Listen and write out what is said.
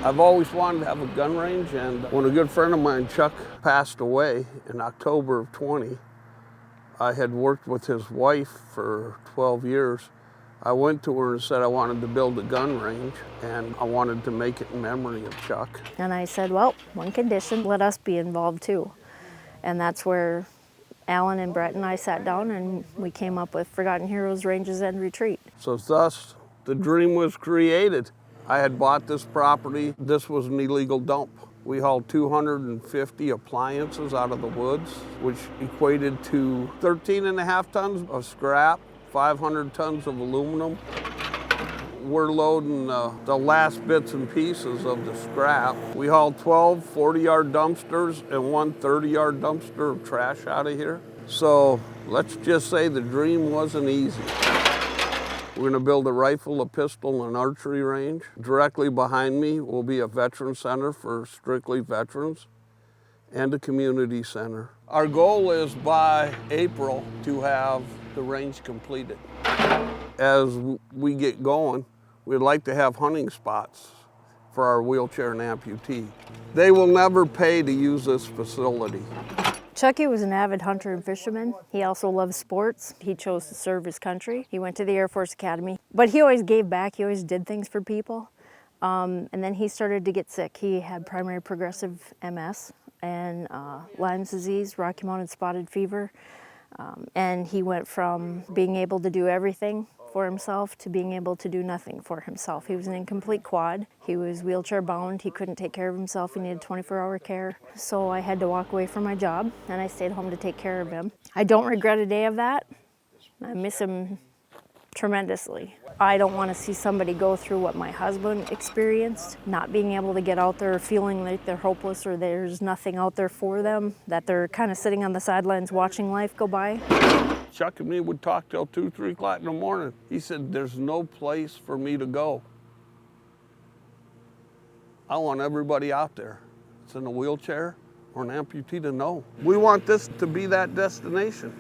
I've always wanted to have a gun range, and when a good friend of mine, Chuck, passed away in October of 20, I had worked with his wife for 12 years. I went to her and said I wanted to build a gun range, and I wanted to make it in memory of Chuck. And I said, well, one condition, let us be involved too. And that's where Alan and Brett and I sat down and we came up with Forgotten Heroes Ranges and Retreat. So thus, the dream was created. I had bought this property. This was an illegal dump. We hauled 250 appliances out of the woods, which equated to 13.5 tons of scrap, 500 tons of aluminum. We're loading the last bits and pieces of the scrap. We hauled 12 40-yard dumpsters and one 30-yard dumpster of trash out of here. So let's just say the dream wasn't easy. We're going to build a rifle, a pistol, and archery range. Directly behind me will be a veteran center for strictly veterans and a community center. Our goal is by April to have the range completed. As we get going, we'd like to have hunting spots for our wheelchair and amputee. They will never pay to use this facility. Chucky was an avid hunter and fisherman. He also loved sports. He chose to serve his country. He went to the Air Force Academy, but he always gave back. He always did things for people. And then he started to get sick. He had primary progressive MS and Lyme's disease, Rocky Mountain spotted fever. And he went from being able to do everything for himself to being able to do nothing for himself. He was an incomplete quad. He was wheelchair bound. He couldn't take care of himself. He needed 24-hour care. So I had to walk away from my job and I stayed home to take care of him. I don't regret a day of that. I miss him tremendously. I don't want to see somebody go through what my husband experienced, not being able to get out there, feeling like they're hopeless or there's nothing out there for them, that they're kind of sitting on the sidelines watching life go by. Chuck and me would talk till 2, 3 o'clock in the morning. He said, there's no place for me to go. I want everybody out there that's in a wheelchair or an amputee to know. We want this to be that destination.